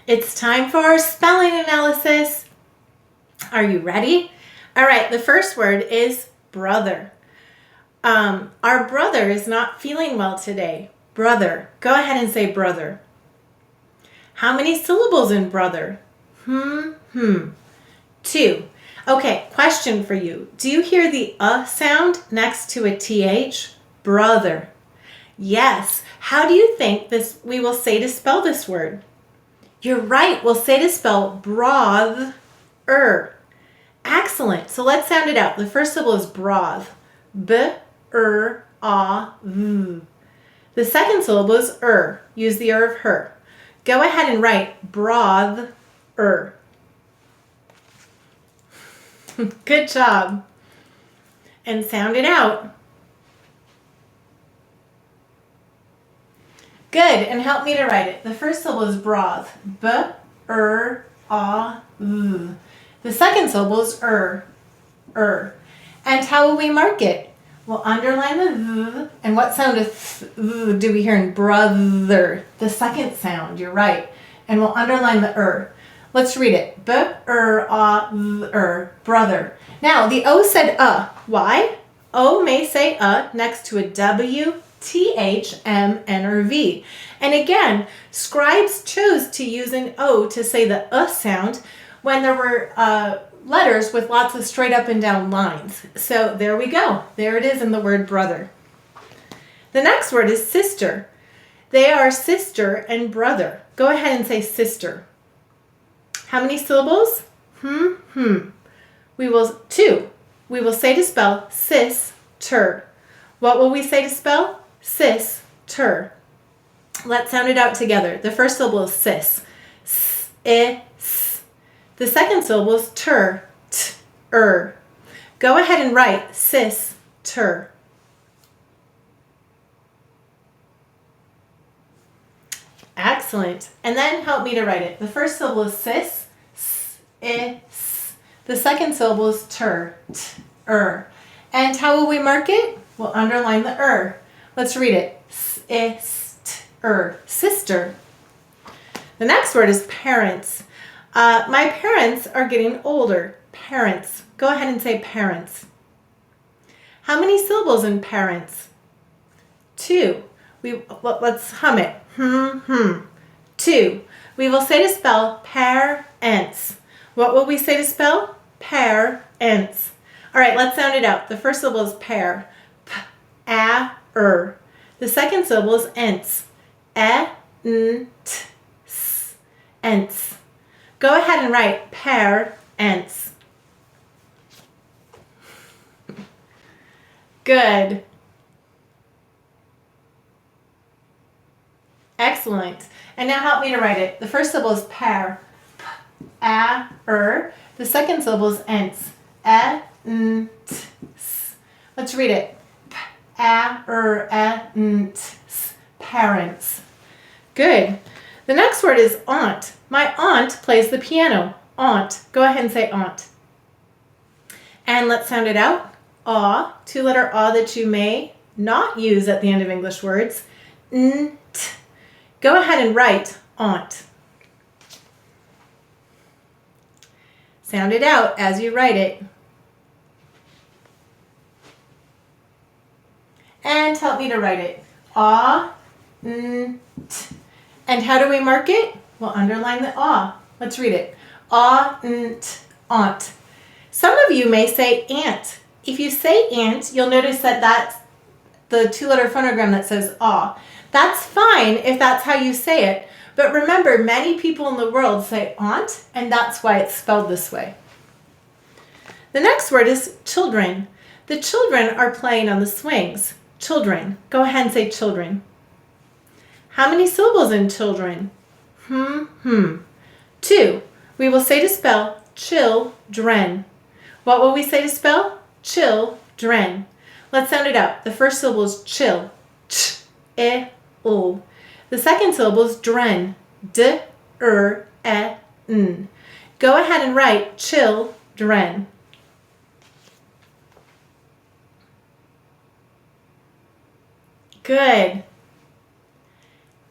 It's time for our spelling analysis. Are you ready? All right, the first word is brother. Our brother is not feeling well today. Brother. Go ahead and say brother. How many syllables in brother? Two. Okay, question for you. Do you hear the sound next to a th? Brother. Yes. How do you think we will say to spell this word? You're right. We'll say to spell broth. Excellent. So let's sound it out. The first syllable is broth. B-r-a-v. The second syllable is Use the of her. Go ahead and write broth. Good job. And sound it out. Good. And help me to write it. The first syllable is broth. B-r-a-v. The second syllable is And how will we mark it? We'll underline the v. And what sound of do we hear in brother? The second sound. You're right. And we'll underline the Let's read it. B-r-a-v-r. Brother. Now, the O said Why? O may say next to a W, T-H, M, N, or V. And again, scribes chose to use an O to say the sound when there were letters with lots of straight up and down lines. So there we go. There it is in the word brother. The next word is sister. They are sister and brother. Go ahead and say sister. How many syllables? We will say to spell sis-ter. What will we say to spell? Sis-ter. Let's sound it out together. The first syllable is sis. S-I-S. The second syllable is t-er. Go ahead and write sis-ter. Excellent. And then help me to write it. The first syllable is sis. S-I-S. The second syllable is t-er. And how will we mark it? We'll underline the Let's read it. S-I-S-T-er. Sister. The next word is parents. My parents are getting older. Parents. Go ahead and say parents. How many syllables in parents? 2. Let's hum it. 2. We will say to spell parents. What will we say to spell? Parents. All right, let's sound it out. The first syllable is pair. P-a-r. The second syllable is ents. E-n-t-s. Ents. Go ahead and write parents. Good. Excellent. And now help me to write it. The first syllable is pair. P-a-r. The second syllable is ents. E-n-t-s. Let's read it. P-a-r-e-n-t-s. Parents. Good. The next word is aunt. My aunt plays the piano. Aunt. Go ahead and say aunt. And let's sound it out. Aw. 2-letter aw that you may not use at the end of English words. N-t. Go ahead and write aunt. Sound it out as you write it. And help me to write it. A-n-t. And how do we mark it? We'll underline the Let's read it. A-n-t, aunt. Some of you may say aunt. If you say aunt, you'll notice that that's the 2-letter phonogram that says ah. That's fine if that's how you say it. But remember, many people in the world say aunt, and that's why it's spelled this way. The next word is children. The children are playing on the swings. Children. Go ahead and say children. How many syllables in children? 2. We will say to spell children. What will we say to spell? Children. Let's sound it out. The first syllable is chill. Ch-I-l. The second syllable is dren. D-R-E-N. Go ahead and write children. Good.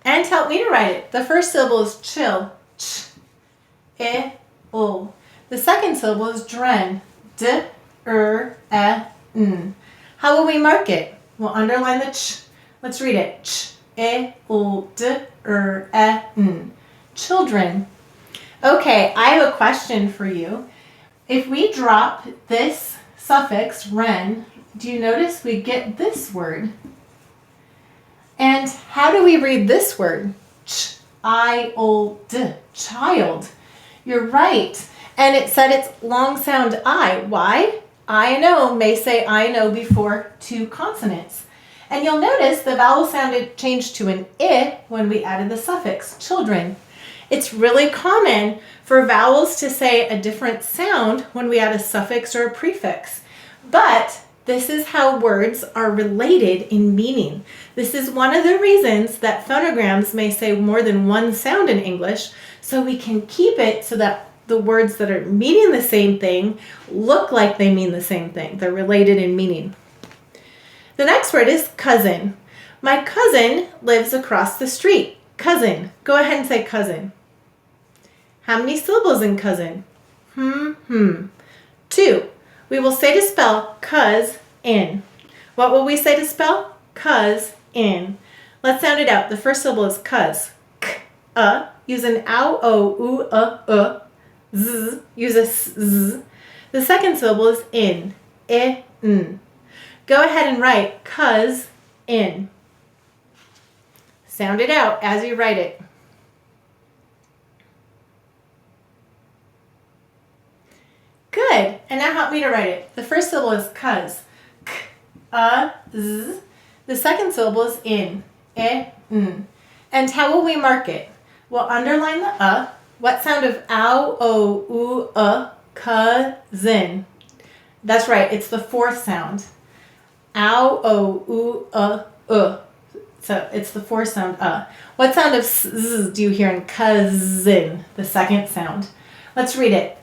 And help me to write it. The first syllable is chill. Ch. I, O. The second syllable is dren. D, N. How will we mark it? We'll underline the ch. Let's read it. Ch, I, O, D, N. Children. Okay, I have a question for you. If we drop this suffix, ren, do you notice we get this word? And how do we read this word? Ch-I-O-D, child. You're right. And it said it's long sound I. Why? I know may say I know before two consonants. And you'll notice the vowel sound changed to an I when we added the suffix, children. It's really common for vowels to say a different sound when we add a suffix or a prefix. But this is how words are related in meaning. This is one of the reasons that phonograms may say more than one sound in English, so we can keep it so that the words that are meaning the same thing look like they mean the same thing. They're related in meaning. The next word is cousin. My cousin lives across the street. Cousin. Go ahead and say cousin. How many syllables in cousin? Two. We will say to spell cuz in. What will we say to spell? Cuz in. Let's sound it out. The first syllable is cuz. K, use an ow, o, u, z, use a z. The second syllable is in. N. Go ahead and write cuz in. Sound it out as you write it. Good. And now help me to write it. The first syllable is cuz. K, z. The second syllable is in. N. And how will we mark it? We'll underline the What sound of ow, o, u, cousin? That's right. It's the fourth sound. Ow, o, u, So it's the fourth sound, What sound of z do you hear in cousin? The second sound. Let's read it.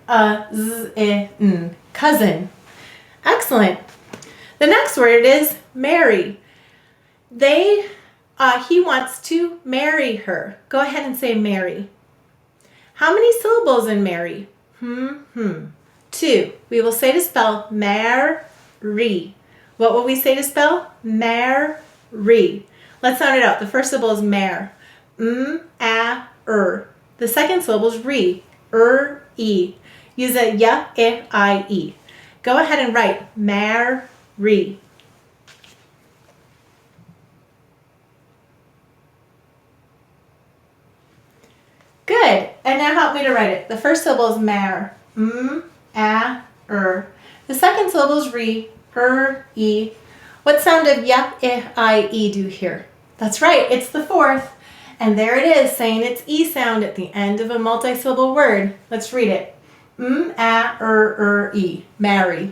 K-z-in. Cousin. Excellent. The next word is marry. He wants to marry her. Go ahead and say marry. How many syllables in marry? Two. We will say to spell marry. What will we say to spell? Marry. Let's sound it out. The first syllable is mar. A-er. The second syllable is re. E. Use a I-E. Go ahead and write marry. Good. And now help me to write it. The first syllable is mar. A-er. The second syllable is re. E. What sound of I-E do you hear? That's right. It's the fourth. And there it is, saying its E sound at the end of a multisyllable word. Let's read it. E. Marry.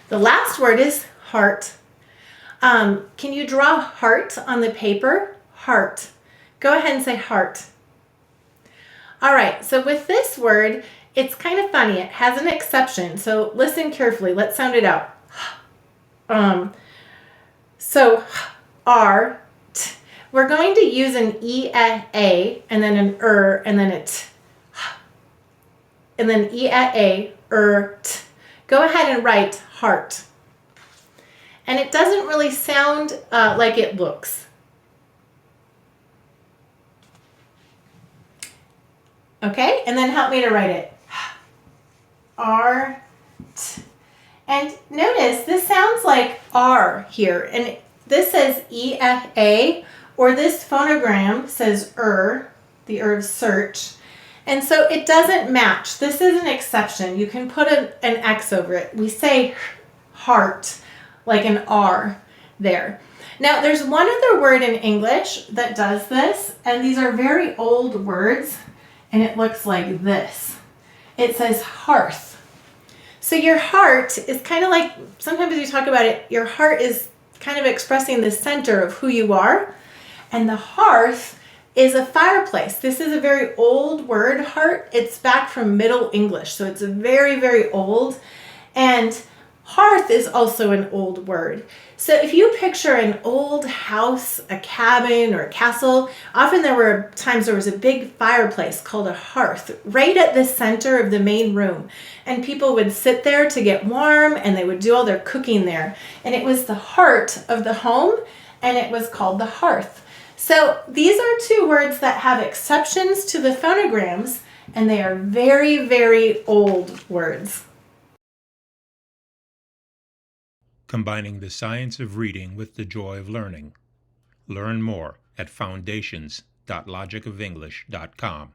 The last word is heart. Can you draw heart on the paper? Heart. Go ahead and say heart. All right, so with this word, it's kind of funny. It has an exception, so listen carefully. Let's sound it out. So, art. We're going to use an E-A, and then an and then a T. And then E-A, T. Go ahead and write heart. And it doesn't really sound like it looks. Okay, and then help me to write it. Art. And notice this sounds like R here, and this says E-F-A, or this phonogram says the of search. And so it doesn't match. This is an exception. You can put an X over it. We say heart, like an R there. Now, there's one other word in English that does this, and these are very old words, and it looks like this. It says hearth. So your heart is kind of like, sometimes we talk about it, your heart is kind of expressing the center of who you are, and the hearth is a fireplace. This is a very old word, heart. It's back from Middle English, so it's very, very old. And Hearth is also an old word. So if you picture an old house, a cabin, or a castle, often there were times there was a big fireplace called a hearth right at the center of the main room. And people would sit there to get warm and they would do all their cooking there. And it was the heart of the home and it was called the hearth. So these are two words that have exceptions to the phonograms and they are very, very old words. Combining the science of reading with the joy of learning. Learn more at foundations.logicoфenglish.com.